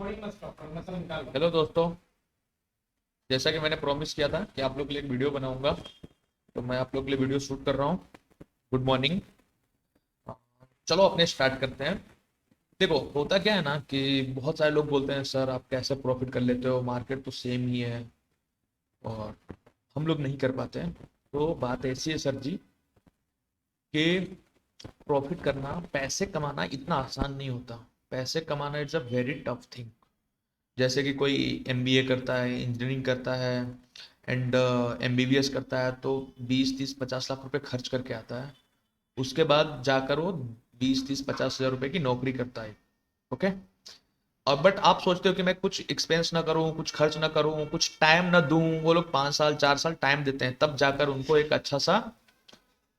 Hello दोस्तों, जैसा कि मैंने प्रॉमिस किया था कि आप लोग के लिए एक वीडियो बनाऊंगा, तो मैं आप लोग के लिए वीडियो शूट कर रहा हूँ। Good morning. चलो अपने स्टार्ट करते हैं। देखो, होता क्या है ना कि बहुत सारे लोग बोलते हैं सर आप कैसे प्रॉफिट कर लेते हो, मार्केट तो सेम ही है और हम लोग नहीं कर पाते हैं। तो बात ऐसी है सर जी कि प्रॉफिट करना, पैसे कमाना इतना आसान नहीं होता। पैसे कमाना it's a very tough thing. जैसे कि कोई एमबीए करता है, इंजीनियरिंग करता है एंड एमबीबीएस करता है, तो 20 30 50 लाख रुपए खर्च करके आता है। उसके बाद जाकर वो 20 30 50 हज़ार रुपए की नौकरी करता है। ओके। और बट आप सोचते हो कि मैं कुछ एक्सपेंस ना करूं, कुछ खर्च ना करूं, कुछ टाइम ना दूं। वो लोग 5 साल 4 साल टाइम देते हैं, तब जाकर उनको एक अच्छा सा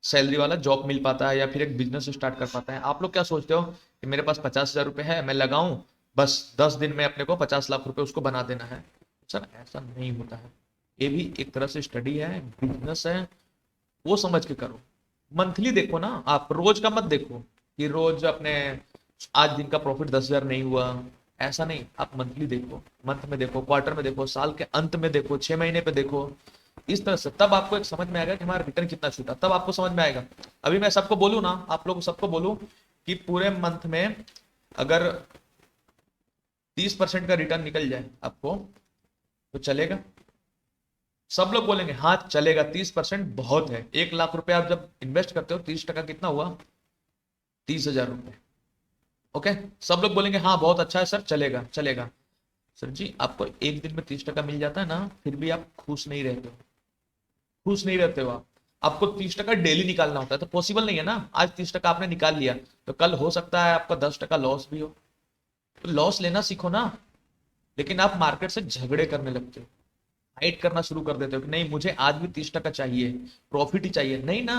सैलरी वाला जॉब मिल पाता है या फिर एक बिजनेस स्टार्ट कर पाता है। आप लोग क्या सोचते हो कि मेरे पास 50 हज़ार रुपये है, मैं लगाऊं, बस 10 दिन में अपने को 50 लाख रुपए उसको बना देना है। सर ऐसा नहीं होता है। ये भी एक तरह से स्टडी है, बिजनेस है। वो समझ के करो। मंथली देखो ना, आप रोज का मत देखो कि रोज अपने आज दिन का प्रॉफिट 10 हज़ार नहीं हुआ। ऐसा नहीं, आप मंथली देखो, मंथ में देखो, क्वार्टर में देखो, साल के अंत में देखो, 6 महीने पे देखो। इस तरह से तब आपको एक समझ में आएगा कि हमारा रिटर्न कितना छूटा, तब आपको समझ में आएगा। अभी मैं सबको बोलूँ ना, आप लोग सबको बोलूँ कि पूरे मंथ में अगर 30% का रिटर्न निकल जाए आपको, तो चलेगा? सब लोग बोलेंगे हाँ चलेगा, 30% बहुत है। 1 लाख रुपए आप जब इन्वेस्ट करते हो, 30% कितना हुआ? 30 हज़ार रुपए। ओके। सब लोग बोलेंगे हाँ बहुत अच्छा है सर, चलेगा चलेगा। सर जी, आपको एक दिन में 30% मिल जाता है ना, फिर भी आप खुश नहीं रहते हो। खुश नहीं रहते हो आप। आपको 30% डेली निकालना होता है, तो पॉसिबल नहीं है ना। आज 30% आपने निकाल लिया, तो कल हो सकता है आपका 10% लॉस भी हो। तो लॉस लेना सीखो ना। लेकिन आप मार्केट से झगड़े करने लगते हो, फाइट करना शुरू कर देते हो कि नहीं मुझे आज भी 30% चाहिए, प्रॉफिट ही चाहिए। नहीं ना।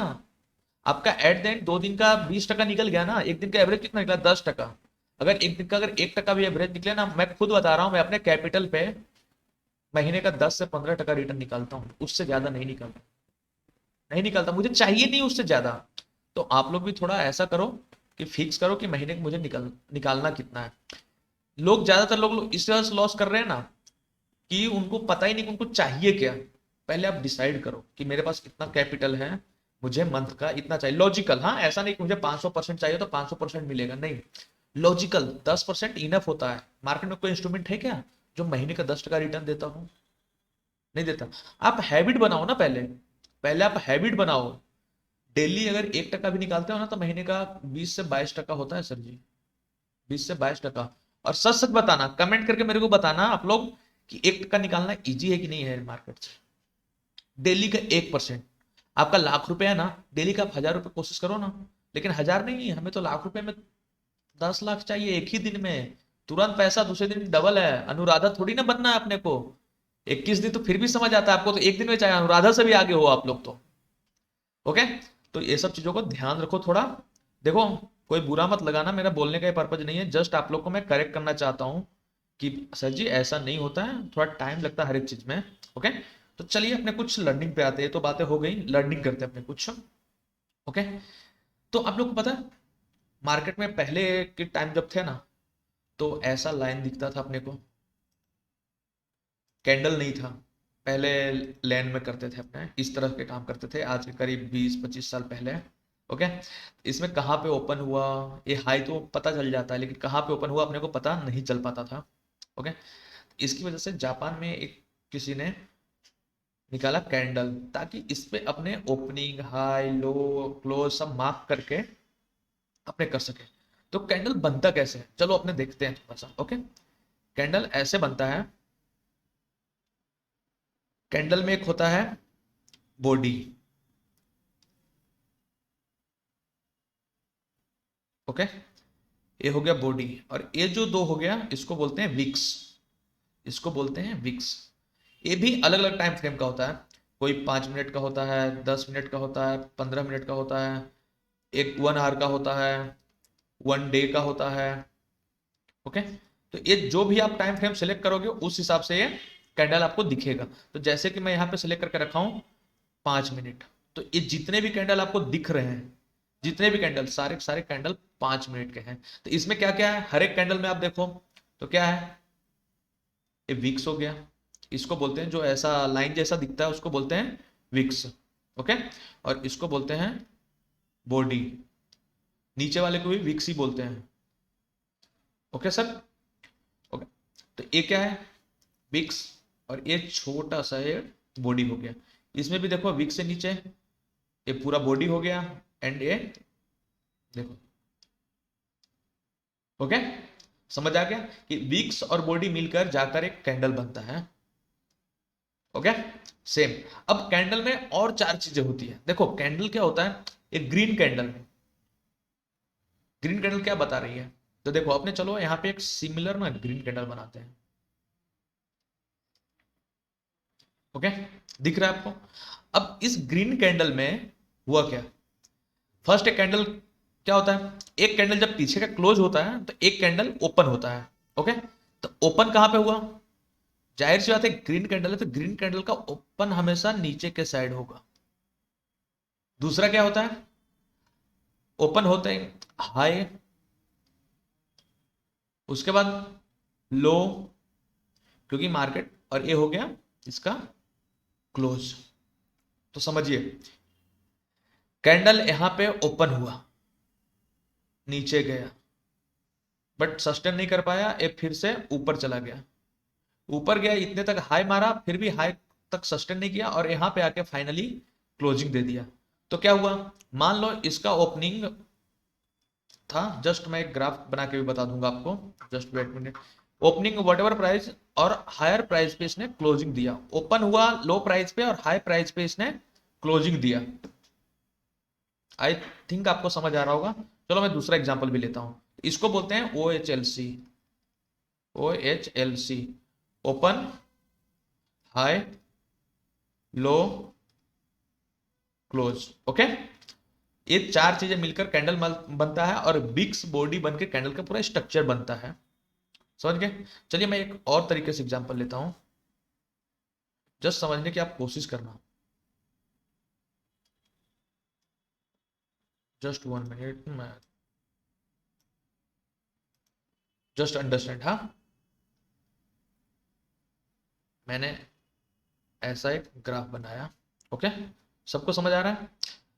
आपका एट द एंड 2 दिन का 20% निकल गया ना, एक दिन का एवरेज कितना निकला? 10%। अगर एक दिन का अगर 1% भी एवरेज निकले ना, मैं खुद बता रहा हूँ, मैं अपने कैपिटल पे महीने का 10 से 15% रिटर्न निकालता हूँ, उससे ज्यादा नहीं निकालता। नहीं निकालता, मुझे चाहिए नहीं उससे ज्यादा। तो आप लोग भी थोड़ा ऐसा करो कि फिक्स करो कि महीने को मुझे निकालना कितना है। लोग ज्यादातर लोग इस वजह से लॉस कर रहे हैं ना कि उनको पता ही नहीं कि उनको चाहिए क्या। पहले आप डिसाइड करो कि मेरे पास इतना कैपिटल है, मुझे मंथ का इतना चाहिए। लॉजिकल, हाँ, ऐसा नहीं कि मुझे 500% चाहिए तो 500% मिलेगा, नहीं। लॉजिकल 10% इनफ होता है। मार्केट में कोई इंस्ट्रूमेंट है क्या जो महीने का 10% रिटर्न देता हो? नहीं देता। आप हैबिट बनाओ ना, पहले पहले आप हैबिट बनाओ। डेली अगर 1% भी निकालते हो ना, तो महीने का 20 से 22% होता है सर जी। 20 से 22%। और सच सच बताना, कमेंट करके मेरे को बताना आप लोग कि 1% निकालना इजी है कि नहीं है मार्केट से। डेली का 1%। आपका लाख रुपए है ना, डेली का आप 1,000 रुपए कोशिश करो ना। लेकिन 1,000 नहीं, हमें तो लाख रुपए में 10 लाख चाहिए एक ही दिन में। तुरंत पैसा दूसरे दिन डबल है। अनुराधा थोड़ी ना बनना है अपने को। 21 दिन तो फिर भी समझ आता है आपको, तो एक दिन में चाहे अनुराधा से भी आगे हो आप लोग तो। ओके। तो ये सब चीजों को ध्यान रखो थोड़ा। देखो, कोई बुरा मत लगाना, मेरा बोलने का पर्पज नहीं है, जस्ट आप लोग को मैं करेक्ट करना चाहता हूँ कि सर जी ऐसा नहीं होता है, थोड़ा टाइम लगता है हर एक चीज में। ओके। तो चलिए अपने कुछ लर्निंग पे आते हैं। तो बातें हो गई, लर्निंग करते हैं अपने कुछ। ओके। तो आप लोग को पता है, मार्केट में पहले के टाइम जब थे ना, तो ऐसा लाइन दिखता था अपने को। कैंडल नहीं था पहले। लैंड में करते थे अपने, इस तरह के काम करते थे आज के करीब 20 25 साल पहले। ओके। इसमें कहाँ पे ओपन हुआ, ये हाई तो पता चल जाता है, लेकिन कहाँ पे ओपन हुआ अपने को पता नहीं चल पाता था। ओके। इसकी वजह से जापान में एक किसी ने निकाला कैंडल, ताकि इस पे अपने ओपनिंग हाई लो क्लोज सब मार्क करके अपने कर सके। तो कैंडल बनता कैसे है, चलो अपने देखते हैं थोड़ा सा। ओके। कैंडल ऐसे बनता है। कैंडल में एक होता है बॉडी। ओके। ये हो गया बॉडी, और ये जो दो हो गया इसको बोलते हैं विक्स। इसको बोलते हैं विक्स। ये भी अलग अलग टाइम फ्रेम का होता है। कोई 5 मिनट का होता है, 10 मिनट का होता है, 15 मिनट का होता है, एक 1 आवर का होता है, 1 डे का होता है। ओके। तो ये जो भी आप टाइम फ्रेम सेलेक्ट करोगे उस हिसाब से ये कैंडल आपको दिखेगा। तो जैसे कि मैं यहाँ पे सेलेक्ट करके रखा हूँ 5 मिनट, तो ये जितने भी कैंडल आपको दिख रहे हैं, जितने भी कैंडल, सारे सारे कैंडल 5 मिनट के हैं। तो इसमें क्या क्या है, हर एक कैंडल में आप देखो तो क्या है, ये विक्स हो गया, इसको बोलते हैं जो ऐसा लाइन जैसा दिखता है उसको बोलते हैं विक्स। ओके, और इसको बोलते हैं बॉडी, नीचे वाले को भी विक्स ही बोलते हैं। Okay sir, okay. तो ये क्या है, विक्स, और ये छोटा सा ये बॉडी हो गया। इसमें भी देखो विक्स से नीचे ये पूरा बॉडी हो गया, एंड ये देखो। ओके, समझ आ गया कि विक्स और बॉडी मिलकर जाकर एक कैंडल बनता है। Okay, same. अब कैंडल में और 4 चीजें होती है। देखो कैंडल क्या होता है, एक ग्रीन कैंडल, ग्रीन कैंडल क्या बता रही है, तो देखो अपने चलो यहाँ पे एक सिमिलर ना ग्रीन कैंडल बनाते हैं। ओके, दिख रहा है आपको। अब इस ग्रीन कैंडल में हुआ क्या, फर्स्ट एक कैंडल क्या होता है, एक कैंडल जब पीछे का क्लोज होता है तो एक कैंडल ओपन होता है। ओके, तो ओपन कहां पे हुआ, जाहिर सी बात है ग्रीन कैंडल है तो ग्रीन कैंडल का ओपन हमेशा नीचे के साइड होगा। दूसरा क्या होता है, ओपन होते ही हाई, उसके बाद लो, क्योंकि मार्केट, और ये हो गया इसका क्लोज। तो समझिए कैंडल यहां पे ओपन हुआ, नीचे गया, बट सस्टेन नहीं कर पाया, ये फिर से ऊपर चला गया, ऊपर गया इतने तक हाई मारा, फिर भी हाई तक सस्टेन नहीं किया, और यहां पे आके फाइनली क्लोजिंग दे दिया। तो क्या हुआ, मान लो इसका ओपनिंग था, जस्ट मैं एक ग्राफ बना के भी बता दूंगा आपको, just wait minute. Opening whatever price और हायर प्राइस पे इसने क्लोजिंग दिया, ओपन हुआ लो प्राइस पे और हाई प्राइस पे इसने क्लोजिंग दिया। आई थिंक आपको समझ आ रहा होगा। चलो मैं दूसरा एग्जांपल भी लेता हूं, इसको बोलते हैं OHLC। OHLC, open high low close. Okay, ये 4 चीजें मिलकर कैंडल बनता है, और बिक्स बॉडी बनकर कैंडल का पूरा स्ट्रक्चर बनता है। समझ गए। चलिए मैं एक और तरीके से एग्जांपल लेता हूं, जस्ट समझने की आप कोशिश करना, जस्ट 1 मिनट, मैं जस्ट अंडरस्टैंड। हाँ, मैंने ऐसा एक ग्राफ बनाया। ओके, सबको समझ आ रहा है।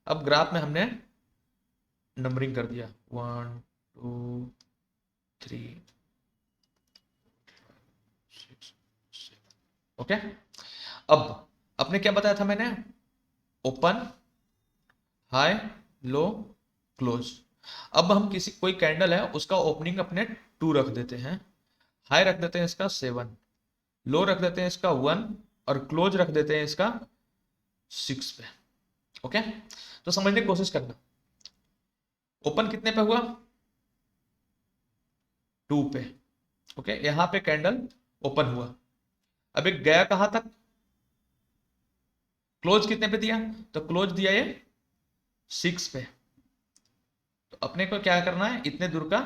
अब ग्राफ में हमने नंबरिंग कर दिया 1 2 3 6 7। ओके, अब आपने क्या बताया था मैंने, ओपन हाई लो क्लोज। अब हम किसी कोई कैंडल है उसका ओपनिंग अपने 2 रख देते हैं, हाई रख देते हैं इसका 7, लो रख देते हैं इसका 1, और क्लोज रख देते हैं इसका 6 पे। ओके, तो समझने की कोशिश करना, ओपन कितने पे हुआ, 2 पे। ओके, यहां पे कैंडल ओपन हुआ, अब एक गया कहां तक, क्लोज कितने पे दिया, तो क्लोज दिया ये 6 पे। तो अपने को क्या करना है, इतने दूर का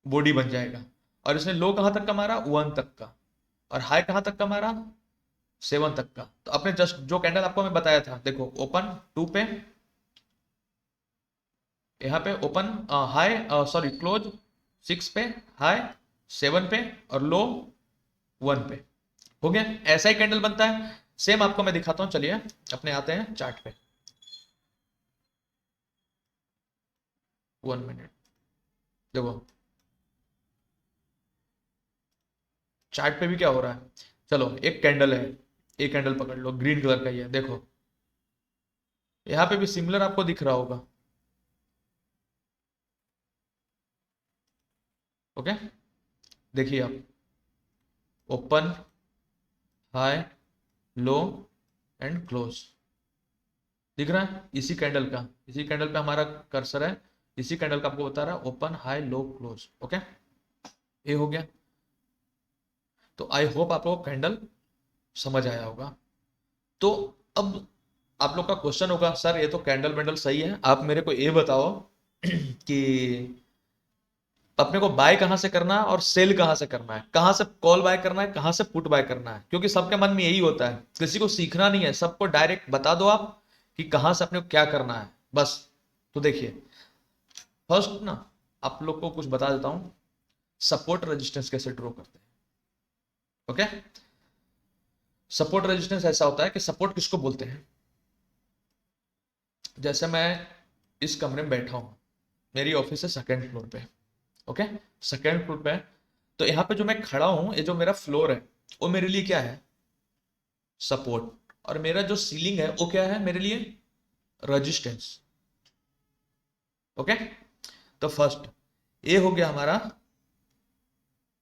बॉडी बन जाएगा, और इसने लो कहां तक का मारा, 1 तक का, और हाई कहां तक का मारा, 7 तक का। तो अपने जस्ट जो कैंडल आपको मैं बताया था, देखो ओपन 2 पे, यहाँ पे ओपन हाई सॉरी क्लोज 6 पे, हाई 7 पे, और लो 1 पे। हो गया, ऐसा ही कैंडल बनता है। सेम आपको मैं दिखाता हूं, चलिए अपने आते हैं चार्ट पे। 1 मिनट, देखो चार्ट पे भी क्या हो रहा है। चलो एक कैंडल है, एक कैंडल पकड़ लो, ग्रीन कलर का ही है, देखो यहाँ पे भी सिमिलर आपको दिख रहा होगा। ओके, देखिए आप, open high low and close, दिख रहा है इसी कैंडल का, इसी कैंडल पे हमारा कर्सर है, इसी कैंडल का आपको बता रहा है open high low close. Okay, ये हो गया। तो आई होप आपको कैंडल समझ आया होगा। तो अब आप लोग का क्वेश्चन होगा, सर ये तो कैंडल वैंडल सही है, आप मेरे को ये बताओ कि अपने को बाय कहां से करना है और सेल कहां से करना है, कहां से कॉल बाय करना है, कहां से पुट बाय करना है। क्योंकि सबके मन में यही होता है, किसी को सीखना नहीं है, सबको डायरेक्ट बता दो आप कि कहां से अपने को क्या करना है बस। तो देखिए फर्स्ट ना आप लोग को कुछ बता देता हूं, सपोर्ट रेजिस्टेंस कैसे ड्रॉ करते हैं। ओके, सपोर्ट रेजिस्टेंस ऐसा होता है कि सपोर्ट किसको बोलते हैं, जैसे मैं इस कमरे में बैठा हूं, मेरी ऑफिस है सेकेंड फ्लोर पे। ओके, सेकेंड फ्लोर पे, तो यहाँ पे जो मैं खड़ा हूं, ये जो मेरा फ्लोर है वो मेरे लिए क्या है, सपोर्ट। और मेरा जो सीलिंग है वो क्या है मेरे लिए, रेजिस्टेंस। ओके, तो फर्स्ट ये हो गया हमारा,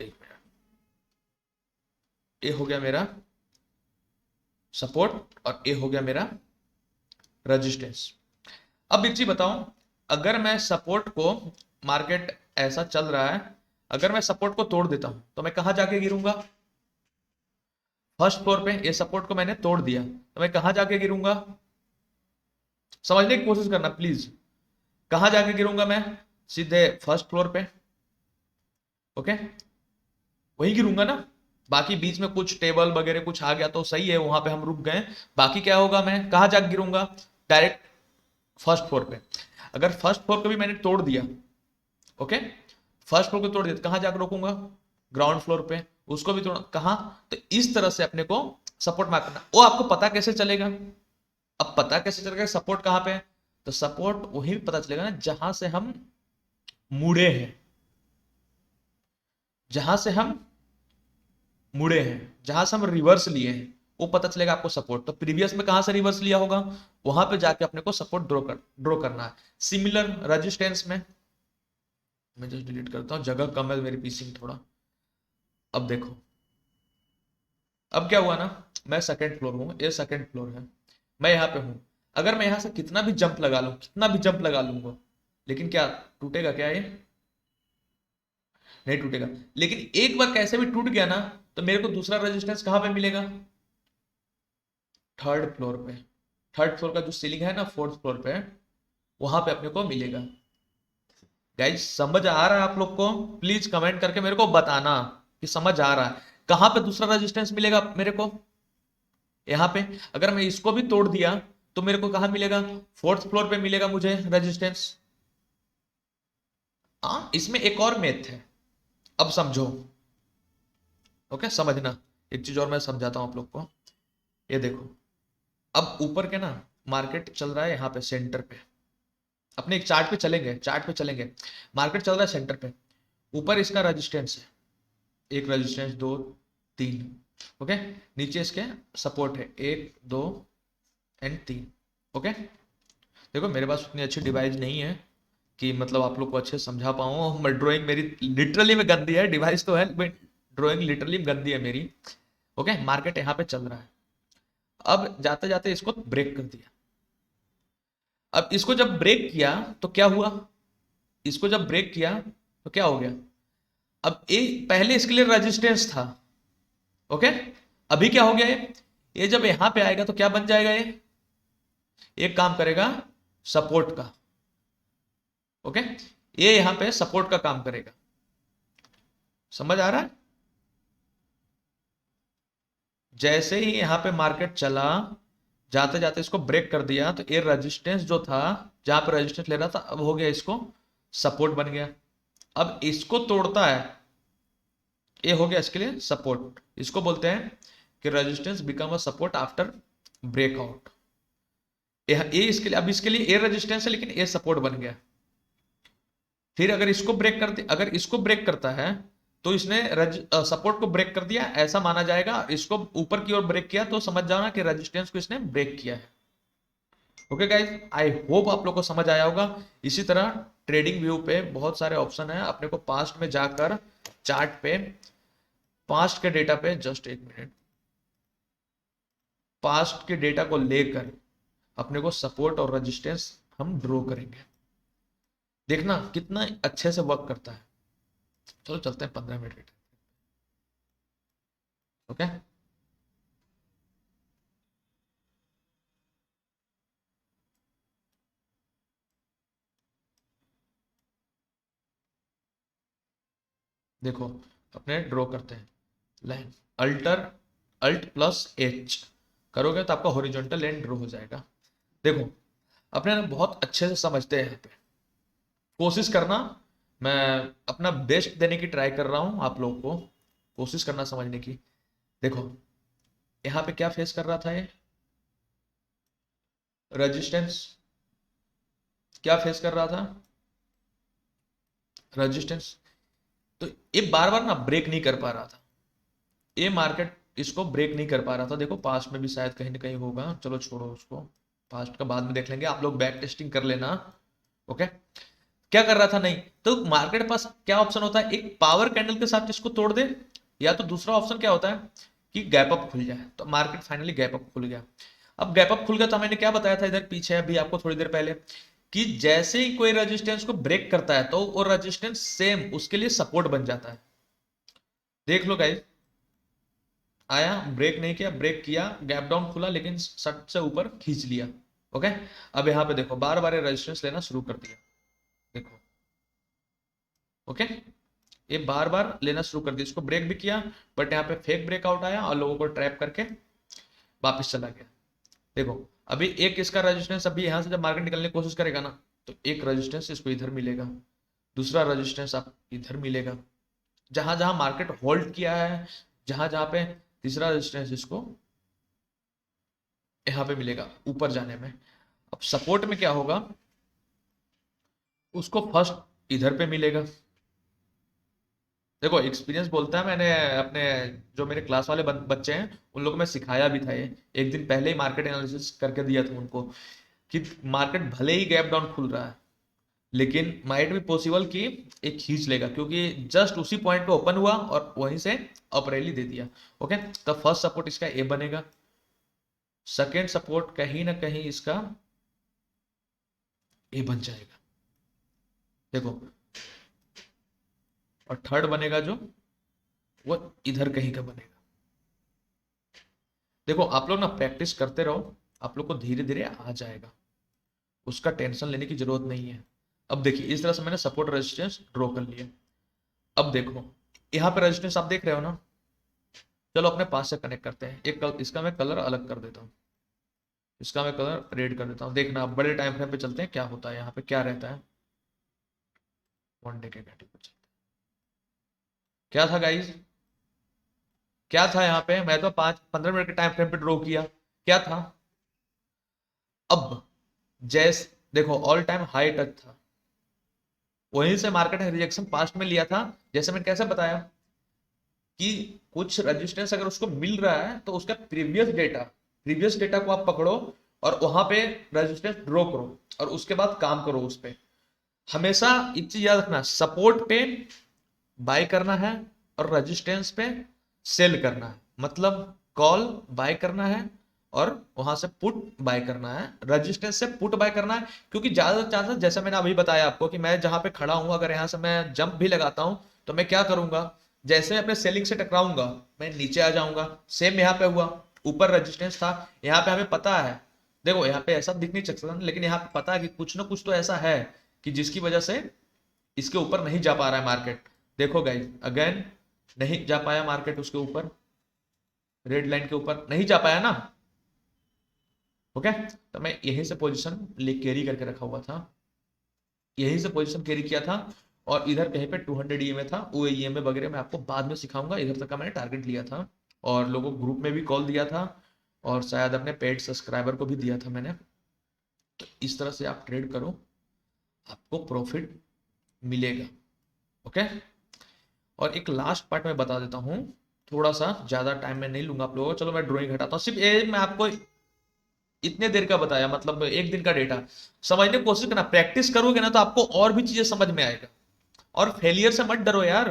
एक मिनट, ये हो गया मेरा सपोर्ट और ये हो गया मेरा रेजिस्टेंस। अब एक चीज बताऊं, अगर मैं सपोर्ट को, मार्केट ऐसा चल रहा है, अगर मैं सपोर्ट को तोड़ देता हूं तो मैं कहां जाके गिरूंगा, फर्स्ट फ्लोर पे। ये सपोर्ट को मैंने तोड़ दिया तो मैं कहां जाके गिरूंगा, समझने की कोशिश करना प्लीज। कहां जाके गिरूंगा मैं, सीधे फर्स्ट फ्लोर पे। ओके, वही गिरूंगा ना। बाकी बीच में कुछ टेबल वगैरह कुछ आ गया तो सही है, वहां पे हम रुक गए। बाकी क्या होगा, मैं कहां जाके गिरूंगा, डायरेक्ट फर्स्ट फ्लोर पे। अगर फर्स्ट फ्लोर को भी मैंने तोड़ दिया, ओके, फर्स्ट फ्लोर को तोड़ दिया तो कहां जाकर रोकूंगा, ग्राउंड फ्लोर पे। उसको भी तोड़, कहां, तो इस तरह से अपने को सपोर्ट मार्क करना। वो आपको पता कैसे चलेगा, अब पता कैसे चलेगा सपोर्ट कहां पे है, तो सपोर्ट वही पता चलेगा ना जहां से हम मुड़े हैं, जहां से हम मुड़े हैं, जहां से हम रिवर्स लिए हैं, वो पता चलेगा आपको सपोर्ट। तो प्रीवियस में कहां से रिवर्स लिया होगा, वहां पे जाके अपने को सपोर्ट ड्रॉ करना है। सिमिलर रेजिस्टेंस में, मैं जस्ट डिलीट करता हूं, जगह कम है मेरी पीसी में थोड़ा। अब देखो, अब क्या हुआ ना, मैं सेकंड फ्लोर हूं, ये सेकंड फ्लोर है, मैं यहाँ पे हूं। अगर मैं यहां से कितना भी जंप लगा लूं, कितना भी जंप लगा लूंगा, लेकिन क्या टूटेगा क्या ये, नहीं टूटेगा। लेकिन एक बार कैसे भी टूट गया ना, तो मेरे को दूसरा रेजिस्टेंस कहां पे मिलेगा, थर्ड फ्लोर पे। थर्ड फ्लोर का जो सीलिंग है ना फोर्थ फ्लोर पे, वहां पे अपने को मिलेगा। गाइस समझ आ रहा है आप लोग को, प्लीज कमेंट करके मेरे को बताना कि समझ आ रहा है। कहां पे दूसरा रेजिस्टेंस मिलेगा मेरे को, यहां पे। अगर मैं इसको भी तोड़ दिया तो मेरे को कहां मिलेगा, फोर्थ फ्लोर पे मिलेगा मुझे रेजिस्टेंस। हाँ, इसमें एक और मेथ है, अब समझो। ओके, समझना, एक चीज और मैं समझाता हूं आप लोग को। ये देखो, अब ऊपर के ना मार्केट चल रहा है यहाँ पे सेंटर पे, अपने एक चार्ट पे चलेंगे, चार्ट पे चलेंगे। मार्केट चल रहा है सेंटर पे, ऊपर इसका रेजिस्टेंस है, एक रेजिस्टेंस, दो, तीन। ओके, नीचे इसके सपोर्ट है, एक, दो एंड तीन। ओके, देखो मेरे पास उतनी अच्छी डिवाइस नहीं है कि मतलब आप लोग को अच्छे समझा पाऊँ। ड्राइंग मेरी लिटरली में गंदी है, डिवाइस तो है बट ड्राइंग लिटरली गंदी है मेरी। ओके, मार्केट यहाँ पे चल रहा है, अब जाते जाते इसको ब्रेक कर दिया। अब इसको जब ब्रेक किया तो क्या हुआ, इसको जब ब्रेक किया तो क्या हो गया, अब ये पहले इसके लिए रेजिस्टेंस था। ओके, अभी क्या हो गया, ये जब यहां पे आएगा तो क्या बन जाएगा, ये एक काम करेगा सपोर्ट का। ओके, ये यहां पे सपोर्ट का काम करेगा, समझ आ रहा है। जैसे ही यहां पे मार्केट चला, जाते जाते इसको ब्रेक कर दिया तो ये रेजिस्टेंस जो था, जहां पर रेजिस्टेंस ले रहा था, अब हो गया इसको सपोर्ट बन गया। अब इसको तोड़ता है, ये हो गया इसके लिए सपोर्ट। इसको बोलते हैं कि resistance become a support after breakout. ये इसके लिए, अब इसके लिए ए रेजिस्टेंस है लेकिन ए सपोर्ट बन गया। फिर अगर इसको ब्रेक करते, अगर इसको ब्रेक करता है तो इसने सपोर्ट को ब्रेक कर दिया ऐसा माना जाएगा। इसको ऊपर की ओर ब्रेक किया तो समझ जाओ ना कि रेजिस्टेंस को इसने ब्रेक किया है। ओके गाइस, आई होप आप लोग को समझ आया होगा। इसी तरह ट्रेडिंग व्यू पे बहुत सारे ऑप्शन है, अपने को पास्ट में जाकर चार्ट पे, पास्ट के डेटा पे, जस्ट एक मिनट, पास्ट के डेटा को लेकर अपने को सपोर्ट और रेजिस्टेंस हम ड्रॉ करेंगे। देखना कितना अच्छे से वर्क करता है। चलो चलते हैं 15 मिनट। ओके, देखो अपने ड्रॉ करते हैं line, alter, alt plus H करोगे तो आपका हॉरिजॉन्टल लाइन ड्रॉ हो जाएगा। देखो अपने ना बहुत अच्छे से समझते हैं यहाँ पे, कोशिश करना मैं अपना बेस्ट देने की ट्राई कर रहा हूं, आप लोगों को कोशिश करना समझने की। देखो यहाँ पे क्या फेस कर रहा था ये, रेजिस्टेंस। क्या फेस कर रहा था, रेजिस्टेंस। तो ये बार बार ना ब्रेक नहीं कर पा रहा था, ये मार्केट इसको ब्रेक नहीं कर पा रहा था। देखो पास्ट में भी शायद कहीं ना कहीं होगा, चलो छोड़ो उसको, पास्ट का बाद में देख लेंगे, आप लोग बैक टेस्टिंग कर लेना। ओके, क्या कर रहा था, नहीं तो मार्केट के पास क्या ऑप्शन होता है, एक पावर कैंडल के साथ इसको तोड़ दे, या तो दूसरा ऑप्शन क्या होता है कि गैप अप खुल जाए। तो मार्केट फाइनली गैप अप खुल गया। अब गैप अप खुल गया तो मैंने क्या बताया था इधर पीछे अभी आपको थोड़ी देर पहले, कि जैसे ही कोई रेजिस्टेंस को ब्रेक करता है तो वो रेजिस्टेंस सेम उसके लिए सपोर्ट बन जाता है। देख लो गाइस, आया, ब्रेक नहीं किया, ब्रेक किया, गैप डाउन खुला, लेकिन सट से ऊपर खींच लिया। ओके, अब यहाँ पे देखो बार बार रेजिस्टेंस लेना शुरू कर दिया। देखो, ओके, ये बार बार लेना शुरू कर दिया, इसको ब्रेक भी किया, बट यहाँ पे फेक ब्रेकआउट आया और लोगों को ट्रैप करके वापस चला गया। देखो अभी एक इसका रेजिस्टेंस, अभी यहाँ से जब मार्केट निकलने की कोशिश करेगा ना, तो एक रेजिस्टेंस इसको इधर मिलेगा, दूसरा रेजिस्टेंस आप इधर मिलेगा, जहां जहां मार्केट होल्ड किया है, जहां जहां पे तीसरा रेजिस्टेंस इसको यहाँ पे मिलेगा ऊपर जाने में। अब सपोर्ट में क्या होगा, उसको फर्स्ट इधर पे मिलेगा। देखो एक्सपीरियंस बोलता है, मैंने अपने जो मेरे क्लास वाले बच्चे हैं उन लोगों को मैं सिखाया भी था, ये एक दिन पहले ही मार्केट एनालिसिस करके दिया था उनको, कि मार्केट भले ही गैप डाउन खुल रहा है, लेकिन माइट भी पॉसिबल कि एक खींच लेगा, क्योंकि जस्ट उसी पॉइंट पे ओपन हुआ और वहीं से अप रैली दे दिया। ओके, तो फर्स्ट सपोर्ट इसका ए बनेगा, सेकेंड सपोर्ट कहीं ना कहीं इसका ए बन जाएगा। देखो, और थर्ड बनेगा जो, वो इधर कहीं का बनेगा। देखो आप लोग ना प्रैक्टिस करते रहो, आप लोग को धीरे धीरे आ जाएगा, उसका टेंशन लेने की जरूरत नहीं है। अब देखिए इस तरह से मैंने सपोर्ट रेजिस्टेंस ड्रॉ कर लिया। अब देखो यहाँ पे रेजिस्टेंस आप देख रहे हो ना, चलो अपने पास से कनेक्ट करते हैं। इसका मैं कलर अलग कर देता हूँ, इसका मैं कलर रेड कर देता हूँ। देखना अब बड़े टाइम फ्रेम पे चलते हैं क्या होता है, यहाँ पे क्या रहता है, 1 डे के कैंडल पे चलते हैं। क्या था गाइज, क्या था यहाँ पे, मैं तो 5-15 मिनट के टाइम फ्रेम पे ड्रॉ किया, क्या था। अब जैस देखो ऑल टाइम हाई टच था, वहीं से मार्केट ने रिजेक्शन पास्ट में लिया था। जैसे मैंने कैसे बताया कि कुछ रेजिस्टेंस अगर उसको मिल रहा है तो उसका प्रीवियस डेटा को आप पकड़ो और वहां पे रेजिस्टेंस ड्रॉ करो और उसके बाद काम करो उस पे। हमेशा एक चीज याद रखना, सपोर्ट पे बाय करना है और रेजिस्टेंस पे सेल करना है, मतलब कॉल बाय करना है और वहां से पुट बाय करना है, रेजिस्टेंस से पुट बाय करना है। क्योंकि ज्यादा चांसेस, जैसे मैंने अभी बताया आपको, कि मैं जहां पे खड़ा हूं अगर यहां से मैं जंप भी लगाता हूं तो मैं क्या करूंगा, जैसे अपने सेलिंग से टकराऊंगा मैं नीचे आ जाऊंगा। सेम यहाँ पे हुआ, ऊपर रेजिस्टेंस था, यहाँ पे हमें पता है, देखो यहाँ पे ऐसा दिख नहीं सकता लेकिन यहाँ पे पता है कि कुछ ना कुछ तो ऐसा है कि जिसकी वजह से इसके ऊपर नहीं जा पा रहा है मार्केट। देखो गाइस अगेन, नहीं जा पाया मार्केट उसके ऊपर, रेड लाइन के ऊपर नहीं जा पाया ना। ओके, तो मैं यहीं से पोजीशन ले कैरी करके रखा हुआ था, यहीं से पोजीशन कैरी किया था, और इधर कहीं पे 200 ईएमए था, वो ईएमए वगैरह मैं आपको बाद में सिखाऊंगा। इधर तक का मैंने टारगेट लिया था और लोगों को ग्रुप में भी कॉल दिया था और शायद अपने पेड सब्सक्राइबर को भी दिया था मैंने। तो इस तरह से आप ट्रेड करो, आपको प्रॉफिट मिलेगा। ओके, और एक लास्ट पार्ट में बता देता हूँ, थोड़ा सा ज्यादा टाइम में नहीं लूंगा आप लोगों को, चलो मैं ड्राइंग हटाता हूँ। सिर्फ ये मैं आपको इतने देर का बताया, मतलब एक दिन का डेटा समझने की कोशिश करना, प्रैक्टिस करोगे ना तो आपको और भी चीजें समझ में आएगा। और फेलियर से मत डरो यार,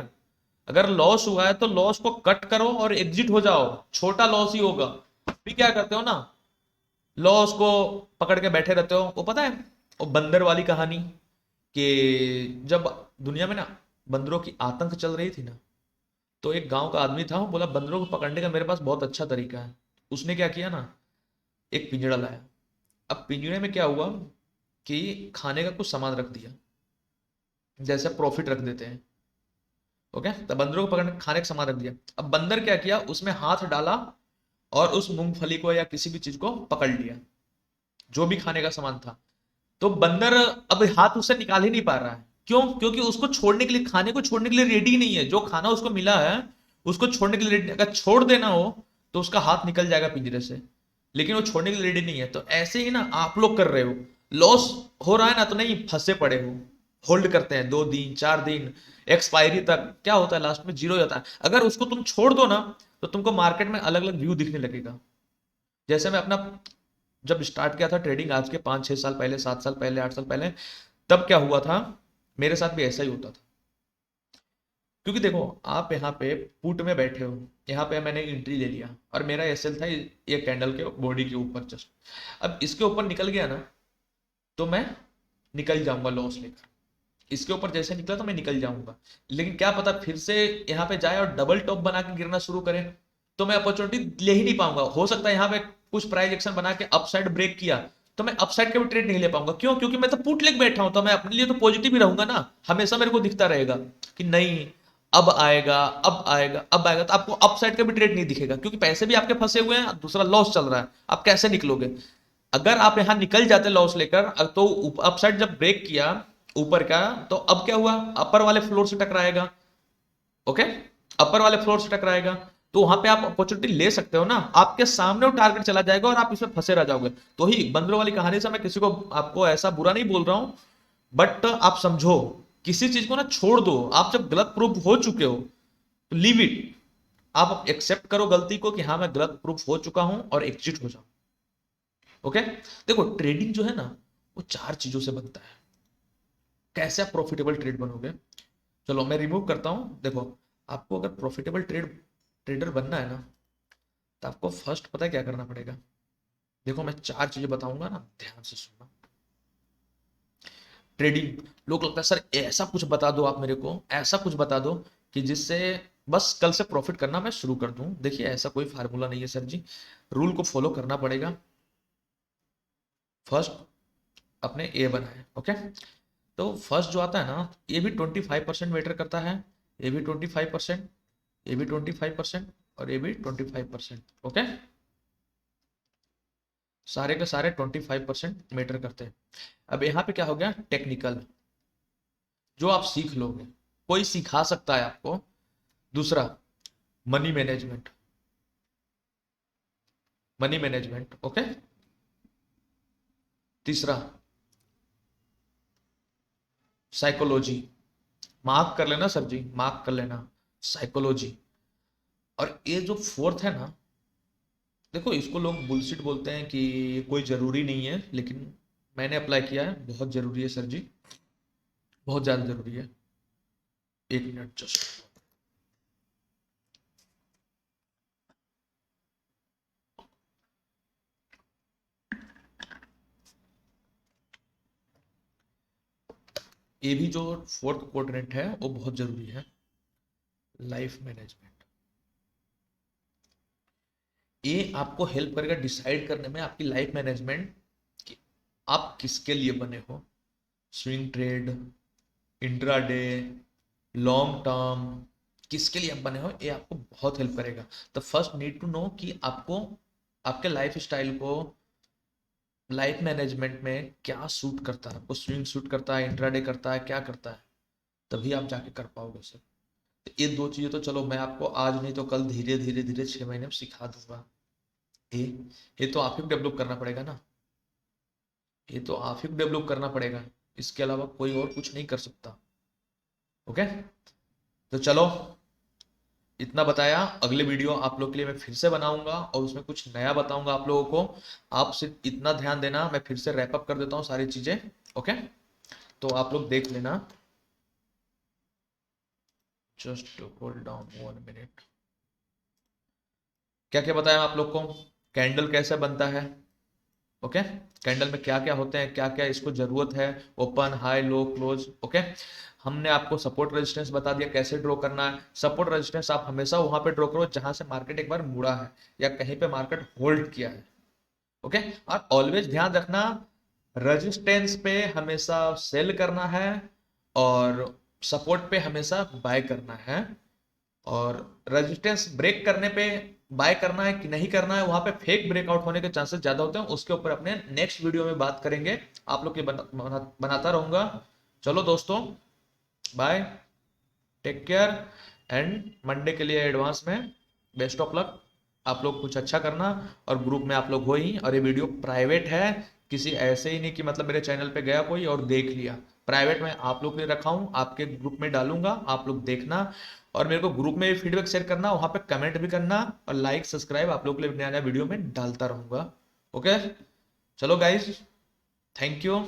अगर लॉस हुआ है तो लॉस को कट करो और एग्जिट हो जाओ, छोटा लॉस ही होगा। अभी क्या करते हो ना, लॉस को पकड़ के बैठे रहते हो। वो पता है वो बंदर वाली कहानी, कि जब दुनिया में ना बंदरों की आतंक चल रही थी ना, तो एक गांव का आदमी था, वो बोला बंदरों को पकड़ने का मेरे पास बहुत अच्छा तरीका है। उसने क्या किया ना, एक पिंजड़ा लाया। अब पिंजड़े में क्या हुआ कि खाने का कुछ सामान रख दिया, जैसे प्रॉफिट रख देते हैं। ओके, तो बंदरों को पकड़ने खाने का सामान रख दिया। अब बंदर क्या किया, उसमें हाथ डाला और उस मूंगफली को या किसी भी चीज को पकड़ लिया, जो भी खाने का सामान था। तो बंदर अब हाथ उससे निकाल ही नहीं पा रहा है, क्यों? क्योंकि उसको छोड़ने के लिए, खाने को छोड़ने के लिए रेडी नहीं है। जो खाना उसको मिला है उसको छोड़ने के लिए रेडी, अगर छोड़ देना हो तो उसका हाथ निकल जाएगा पिंजरे से, लेकिन वो छोड़ने के लिए रेडी नहीं है। तो ऐसे ही ना आप लोग कर रहे हो, लॉस हो रहा है ना तो नहीं, फंसे पड़े हो, होल्ड करते हैं 2 दिन 4 दिन, एक्सपायरी तक, क्या होता है लास्ट में जीरो जाता है। अगर उसको तुम छोड़ दो ना तो तुमको मार्केट में अलग अलग व्यू दिखने लगेगा। जैसे मैं अपना जब स्टार्ट किया था ट्रेडिंग, आज के 5-6 साल पहले, 7 साल पहले, 8 साल पहले, तब क्या हुआ था, मेरे साथ भी ऐसा ही होता था। क्योंकि देखो, आप यहाँ पे पुट में बैठे हो, यहाँ पे मैंने एंट्री ले लिया और मेरा एसएल था ये कैंडल के बॉडी के ऊपर जस्ट, अब इसके ऊपर निकल गया ना तो मैं निकल जाऊंगा लॉस लेकर। इसके ऊपर जैसे निकला तो मैं निकल जाऊंगा, लेकिन क्या पता फिर से यहाँ पे जाए और डबल टॉप बना के गिरना शुरू करे, तो मैं अपॉर्चुनिटी ले ही नहीं पाऊंगा। हो सकता है यहाँ पे कुछ प्राइस एक्शन बना के अपसाइड ब्रेक किया तो मैं अपसाइड का भी ट्रेड नहीं ले पाऊंगा। क्यों? क्योंकि मैं तो पुट लेके बैठा हूं, तो मैं अपने लिए तो पॉजिटिव ही रहूंगा ना। हमेशा मेरे को दिखता रहेगा कि नहीं, अब आएगा, अब आएगा, अब आएगा, तो आपको अपसाइड का भी ट्रेड नहीं दिखेगा, क्योंकि पैसे भी आपके फंसे हुए हैं, दूसरा लॉस चल रहा है, आप कैसे निकलोगे? अगर आप यहां निकल जाते लॉस लेकर, तो अपसाइड जब ब्रेक किया ऊपर का, तो अब क्या हुआ, अपर वाले फ्लोर से टकराएगा। ओके, अपर वाले फ्लोर से टकराएगा, तो वहां पे आप अपॉर्चुनिटी ले सकते हो ना, आपके सामने वो टारगेट चला जाएगा और आप इसमें फंसे रह जाओगे। तो ही बंदरों वाली कहानी से मैं किसी को, आपको ऐसा बुरा नहीं बोल रहा हूं, बट आप समझो, किसी चीज को ना छोड़ दो। आप जब गलत प्रूफ हो चुके हो तो लीव इट, आप एक्सेप्ट करो गलती को कि हाँ मैं गलत प्रूफ हो चुका हूं, और एग्जिट हो जाओ। ओके, देखो ट्रेडिंग जो है ना वो 4 चीजों से बनता है। कैसे आप प्रॉफिटेबल ट्रेड बनोगे, चलो मैं रिमूव करता हूं। देखो, आपको अगर प्रॉफिटेबल ट्रेडर बनना है ना, तो आपको फर्स्ट पता है क्या करना पड़ेगा। देखो मैं 4 चीजें बताऊंगा ना, ध्यान से सुनना। ट्रेडिंग, लोग लगता है सर ऐसा कुछ बता दो, आप मेरे को ऐसा कुछ बता दो कि जिससे बस कल से प्रॉफिट करना मैं शुरू कर दूं। देखिए ऐसा कोई फार्मूला नहीं है सर जी, रूल को फॉलो करना पड़ेगा। फर्स्ट अपने ए बनाए, ओके। तो फर्स्ट जो आता है ना, ये भी 25% मैटर करता है, ये भी 25%, ये भी 25%, और ये भी 25%। ओके, सारे के सारे 25% मैटर करते हैं। अब यहाँ पे क्या हो गया, टेक्निकल, जो आप सीख लोगे, कोई सिखा सकता है आपको। दूसरा, money management, money management, okay. तीसरा, साइकोलॉजी, मार्क कर लेना सर जी, मार्क कर लेना, साइकोलॉजी। और ये जो फोर्थ है ना, देखो इसको लोग बुलशिट बोलते हैं कि कोई जरूरी नहीं है, लेकिन मैंने अप्लाई किया है, बहुत जरूरी है सर जी, बहुत ज्यादा जरूरी है। 1 मिनट जस्ट। ये भी जो फोर्थ क्वाड्रेंट है वो बहुत जरूरी है, लाइफ मैनेजमेंट। ये आपको हेल्प करेगा डिसाइड करने में आपकी लाइफ मैनेजमेंट, कि आप किसके लिए बने हो। Swing trade, intraday, long term, किसके लिए आप बने हो, ये आपको बहुत हेल्प करेगा। तो फर्स्ट नीड टू नो कि आपको आपके लाइफ स्टाइल को, लाइफ मैनेजमेंट में क्या सूट करता है, आपको स्विंग सूट करता है, इंट्राडे करता है, क्या करता है, तभी आप जाके कर पाओगे सर। तो ये 2 चीजें तो चलो मैं आपको आज नहीं तो कल धीरे धीरे धीरे 6 महीने में सिखा दूंगा। ये ये तो आप ही डेवलप करना पड़ेगा ना, ये तो आप ही डेवलप करना पड़ेगा, इसके अलावा कोई और कुछ नहीं कर सकता। ओके, तो चलो इतना बताया। अगले वीडियो आप लोग के लिए मैं फिर से बनाऊंगा और उसमें कुछ नया बताऊंगा आप लोगों को। आप सिर्फ इतना ध्यान देना, मैं फिर से रैप अप कर देता हूँ सारी चीजें। ओके, तो आप लोग देख लेना, जस्ट होल्ड डाउन 1 मिनट। क्या क्या बताया आप लोग को, कैंडल कैसे बनता है, ओके, कैंडल में क्या क्या होते हैं, क्या क्या इसको जरूरत है, ओपन, हाई, लो, क्लोज, ओके। हमने आपको सपोर्ट रेजिस्टेंस बता दिया कैसे ड्रॉ करना है। सपोर्ट रेजिस्टेंस आप हमेशा वहां पे ड्रॉ करो जहां से मार्केट एक बार मुड़ा है या कहीं पे मार्केट होल्ड किया है, ओके। और ऑलवेज ध्यान रखना, रेजिस्टेंस पे हमेशा सेल करना है और सपोर्ट पे हमेशा बाय करना है। और रेजिस्टेंस ब्रेक करने पे बाय करना है कि नहीं करना है, वहां पे फेक ब्रेकआउट होने के चांसेस ज्यादा होते हैं, उसके ऊपर अपने नेक्स्ट वीडियो में बात करेंगे। आप लोग के बनाता रहूंगा। चलो दोस्तों, bye, take care, and Monday के लिए एडवांस में बेस्ट ऑफ लक। आप लोग कुछ अच्छा करना, और ग्रुप में आप लोग हो ही, और ये वीडियो प्राइवेट है, किसी ऐसे ही नहीं कि मतलब मेरे चैनल पे गया कोई और देख लिया। प्राइवेट में आप लोग के लिए रखा हूँ, आपके ग्रुप में डालूंगा, आप लोग देखना, और मेरे को ग्रुप में भी फीडबैक शेयर करना, वहां पे कमेंट भी करना, और लाइक सब्सक्राइब आप लोग के लिए नया नया वीडियो में डालता रहूंगा। ओके, चलो गाइज, थैंक यू।